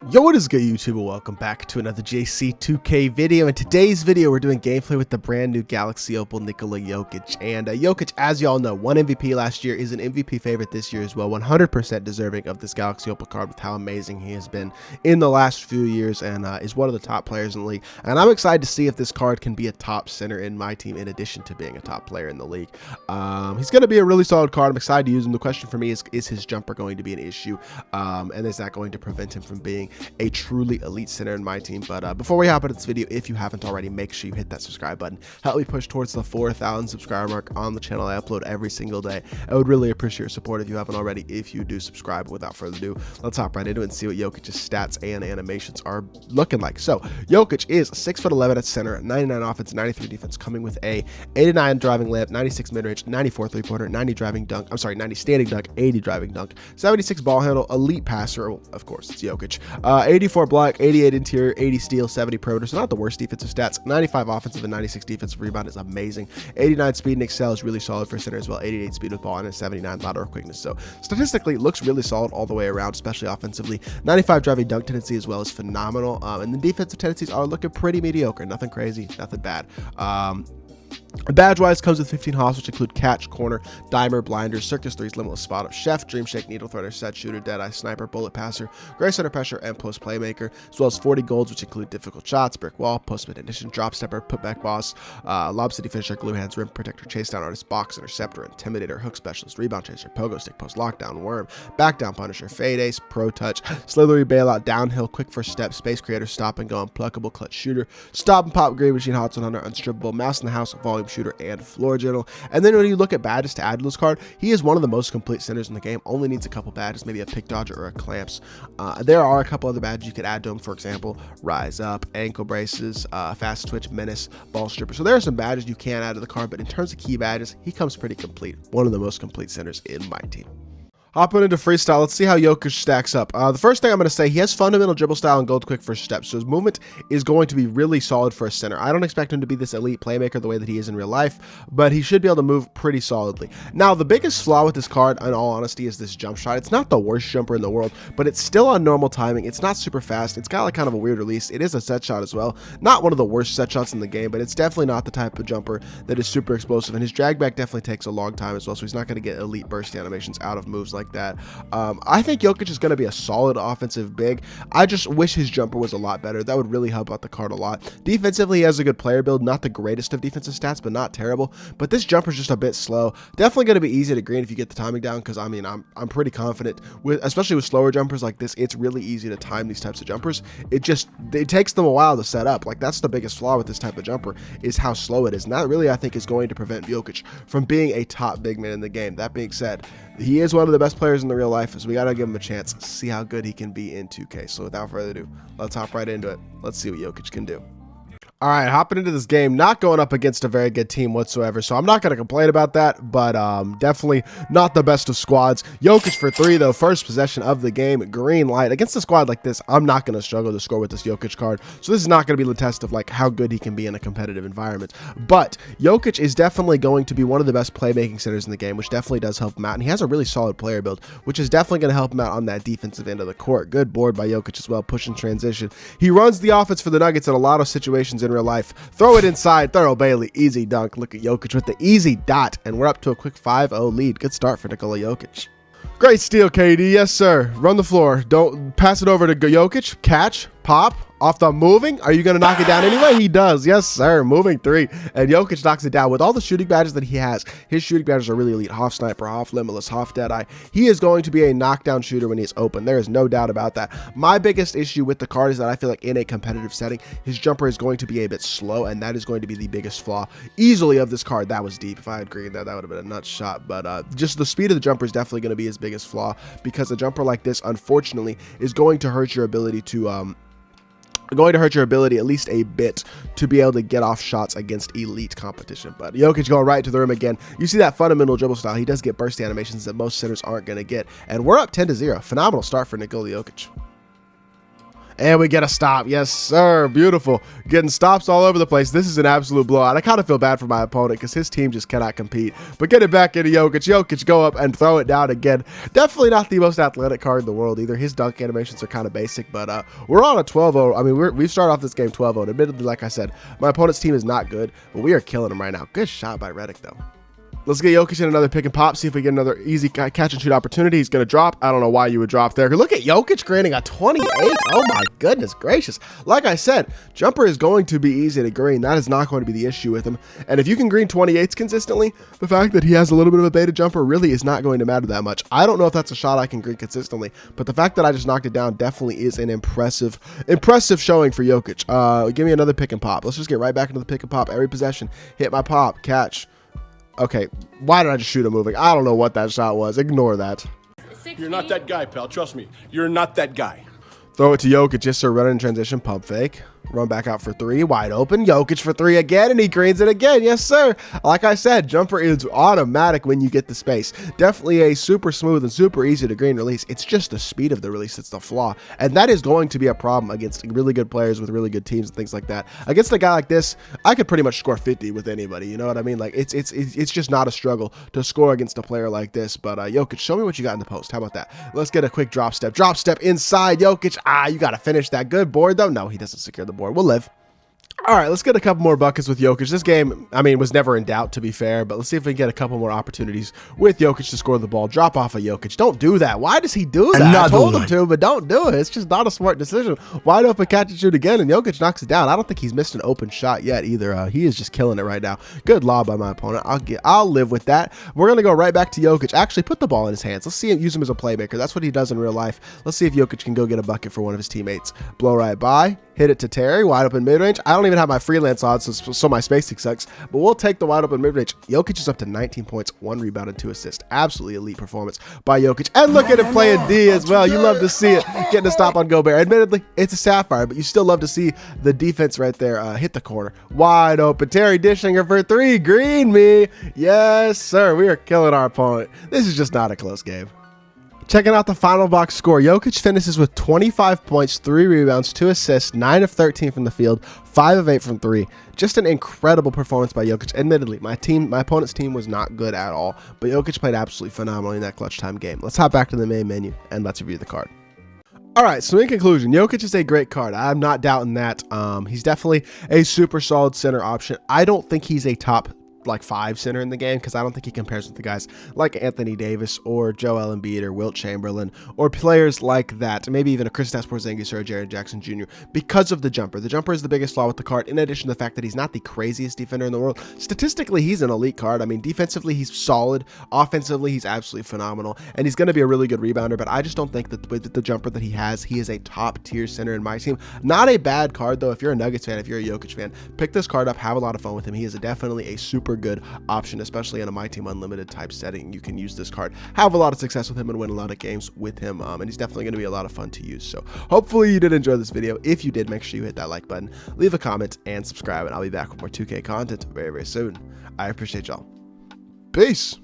Yo, what is good, YouTube? Welcome back to another JC2K video. In today's video, we're doing gameplay with the brand new Galaxy Opal NIKOLA JOKIC. And JOKIC, as y'all know, won MVP last year, is an MVP favorite this year as well. 100% deserving of this Galaxy Opal card with how amazing he has been in the last few years, and is one of the top players in the league. And I'm excited to see if this card can be a top center in my team in addition to being a top player in the league. He's going to be a really solid card. I'm excited to use him. The question for me is his jumper going to be an issue? And is that going to prevent him from being a truly elite center in my team? But before we hop into this video, if you haven't already, make sure you hit that subscribe button. Help me push towards the 4,000 subscriber mark on the channel. I upload every single day. I would really appreciate your support if you haven't already, if you do subscribe. Without further ado, let's hop right into it and see what Jokic's stats and animations are looking like. So Jokic is 6'11" at center, 99 offense, 93 defense, coming with a 89 driving layup, 96 mid-range, 94 three-pointer, 90 driving dunk, 90 standing dunk, 80 driving dunk, 76 ball handle, elite passer, well, of course it's Jokic, 84 block, 88 interior, 80 steal, 70 perimeter, so not the worst defensive stats. 95 offensive and 96 defensive rebound is amazing. 89 speed and excel is really solid for center as well. 88 speed with ball and a 79 lateral quickness, so statistically it looks really solid all the way around, especially offensively. 95 driving dunk tendency as well is phenomenal, and the defensive tendencies are looking pretty mediocre. Nothing crazy, nothing bad. Badge-wise, comes with 15 hops, which include catch, corner, dimer, blinders, circus threes, limitless spot up, chef, dream shake, needle threader, set shooter, deadeye, sniper, bullet passer, gray center pressure, and post playmaker, as well as 40 golds, which include difficult shots, brick wall, post mid addition, drop stepper, putback boss, lob city finisher, glue hands, rim protector, chase down artist, box interceptor, intimidator, hook specialist, rebound chaser, pogo stick, post lockdown, worm, back down punisher, fade ace, pro touch, slithery bailout, downhill, quick first step, space creator, stop and go, unpluckable, clutch shooter, stop and pop, green machine, hot 100, unstrippable, mouse in the house, volume shooter, and floor general. And then when you look at badges to add to this card, he is one of the most complete centers in the game. Only needs a couple badges, maybe a pick dodger or a clamps. There are a couple other badges you could add to him. For example, rise up, ankle braces, fast twitch, menace, ball stripper. So there are some badges you can add to the card, but in terms of key badges, he comes pretty complete. One of the most complete centers in my team. Hopping into freestyle, let's see how Jokic stacks up. The first thing I'm going to say, he has fundamental dribble style and gold quick first steps, so his movement is going to be really solid for a center. I don't expect him to be this elite playmaker the way that he is in real life, but he should be able to move pretty solidly. Now, the biggest flaw with this card, in all honesty, is this jump shot. It's not the worst jumper in the world, but it's still on normal timing. It's not super fast. It's got like kind of a weird release. It is a set shot as well. Not one of the worst set shots in the game, but it's definitely not the type of jumper that is super explosive, and his drag back definitely takes a long time as well, so he's not going to get elite burst animations out of moves like that. I think Jokic is going to be a solid offensive big. I just wish his jumper was a lot better. That would really help out the card a lot. Defensively, he has a good player build. Not the greatest of defensive stats, but not terrible. But this jumper is just a bit slow. Definitely going to be easy to green if you get the timing down, because I mean, I'm pretty confident with, especially with slower jumpers like this, it's really easy to time these types of jumpers. It takes them a while to set up. Like, that's the biggest flaw with this type of jumper, is how slow it is. And that really, I think, is going to prevent Jokic from being a top big man in the game. That being said, he is one of the best players in the real life, so we got to give him a chance, see how good he can be in 2K. So without further ado, let's hop right into it. Let's see what Jokic can do. All right, hopping into this game, not going up against a very good team whatsoever, so I'm not going to complain about that, but definitely not the best of squads. Jokic for three, though, first possession of the game, green light. Against a squad like this, I'm not going to struggle to score with this Jokic card, so this is not going to be the test of like how good he can be in a competitive environment. But Jokic is definitely going to be one of the best playmaking centers in the game, which definitely does help him out, and he has a really solid player build, which is definitely going to help him out on that defensive end of the court. Good board by Jokic as well, push and transition. He runs the offense for the Nuggets in a lot of situations in real life. Throw it inside, Thurl Bailey, easy dunk. Look at Jokic with the easy dot, and we're up to a quick 5-0 lead. Good start for NIKOLA JOKIC. Great steal, KD. Yes, sir. Run the floor. Don't pass it over to Jokic. Catch, pop, off the moving. Are you going to knock it down anyway? He does. Yes, sir. Moving three. And Jokic knocks it down. With all the shooting badges that he has, his shooting badges are really elite. Half sniper, half limitless, half deadeye. He is going to be a knockdown shooter when he's open. There is no doubt about that. My biggest issue with the card is that I feel like in a competitive setting, his jumper is going to be a bit slow, and that is going to be the biggest flaw easily of this card. That was deep. If I had green that would have been a nuts shot. But just the speed of the jumper is definitely going to be his biggest flaw, because a jumper like this, unfortunately, is going to hurt your ability to at least a bit to be able to get off shots against elite competition. But Jokic going right to the rim again. You see that fundamental dribble style. He does get burst animations that most centers aren't going to get. And we're up 10-0. Phenomenal start for NIKOLA JOKIC. And we get a stop. Yes, sir. Beautiful. Getting stops all over the place. This is an absolute blowout. I kind of feel bad for my opponent because his team just cannot compete. But get it back into Jokic. Jokic go up and throw it down again. Definitely not the most athletic card in the world either. His dunk animations are kind of basic, but we're on a 12-0. I mean, we've started off this game 12-0. Admittedly, like I said, my opponent's team is not good, but we are killing him right now. Good shot by Redick, though. Let's get Jokic in another pick and pop, see if we get another easy catch and shoot opportunity. He's going to drop. I don't know why you would drop there. Look at Jokic grading a 28. Oh my goodness gracious. Like I said, jumper is going to be easy to green. That is not going to be the issue with him. And if you can green 28s consistently, the fact that he has a little bit of a beta jumper really is not going to matter that much. I don't know if that's a shot I can green consistently, but the fact that I just knocked it down definitely is an impressive showing for Jokic. Give me another pick and pop. Let's just get right back into the pick and pop. Every possession, hit my pop, catch. Okay, why did I just shoot him moving? I don't know what that shot was. Ignore that. You're not that guy, pal. Trust me. You're not that guy. Throw it to Jokic. Yes, sir. Run in transition. Pump fake. Run back out for three. Wide open. Jokic for three again, and he greens it again. Yes, sir. Like I said, jumper is automatic when you get the space. Definitely a super smooth and super easy to green release. It's just the speed of the release that's the flaw, and that is going to be a problem against really good players with really good teams and things like that. Against a guy like this, I could pretty much score 50 with anybody. You know what I mean? Like it's just not a struggle to score against a player like this. But Jokic, show me what you got in the post. How about that? Let's get a quick drop step. Drop step inside Jokic. You got to finish that. Good board though. No, he doesn't secure the board. We'll live. All right, let's get a couple more buckets with Jokic. This game, I mean, was never in doubt, to be fair, but let's see if we can get a couple more opportunities with Jokic to score the ball. Drop off of Jokic. Don't do that. Why does he do that? I told him to, but don't do it. It's just not a smart decision. Wide open catch and shoot again, and Jokic knocks it down. I don't think he's missed an open shot yet either. He is just killing it right now. Good lob by my opponent. I'll live with that. We're going to go right back to Jokic. Actually, put the ball in his hands. Let's see him use him as a playmaker. That's what he does in real life. Let's see if Jokic can go get a bucket for one of his teammates. Blow right by. Hit it to Terry. Wide open mid-range. I don't even have my freelance on, so my spacing sucks, but we'll take the wide open mid-range. Jokic is up to 19 points, 1 rebound, and 2 assists. Absolutely elite performance by Jokic. And look at him playing D as well. You love to see it. Getting a stop on Gobert. Admittedly, it's a sapphire, but you still love to see the defense right there hit the corner. Wide open. Terry dishing her for 3. Green me. Yes, sir. We are killing our opponent. This is just not a close game. Checking out the final box score, Jokic finishes with 25 points, 3 rebounds, 2 assists, 9 of 13 from the field, 5 of 8 from 3. Just an incredible performance by Jokic. Admittedly, my opponent's team was not good at all, but Jokic played absolutely phenomenally in that clutch time game. Let's hop back to the main menu and let's review the card. All right, so in conclusion, Jokic is a great card. I'm not doubting that. He's definitely a super solid center option. I don't think he's a top 5 center in the game because I don't think he compares with the guys like Anthony Davis or Joel Embiid or Wilt Chamberlain or players like that, maybe even a Kristaps Porzingis or a Jaren Jackson Jr. because of the jumper. The jumper is the biggest flaw with the card, in addition to the fact that he's not the craziest defender in the world. Statistically, he's an elite card. I mean, defensively, he's solid. Offensively, he's absolutely phenomenal, and he's going to be a really good rebounder, but I just don't think that with the jumper that he has, he is a top-tier center in my team. Not a bad card, though. If you're a Nuggets fan, if you're a Jokic fan, pick this card up, have a lot of fun with him. He is definitely a super good option, especially in a MyTEAM Unlimited type setting. You can use this card, have a lot of success with him, and win a lot of games with him, and he's definitely going to be a lot of fun to use. So hopefully you did enjoy this video. If you did, make sure you hit that like button, leave a comment, and subscribe, and I'll be back with more 2K content very, very soon. I appreciate y'all. Peace.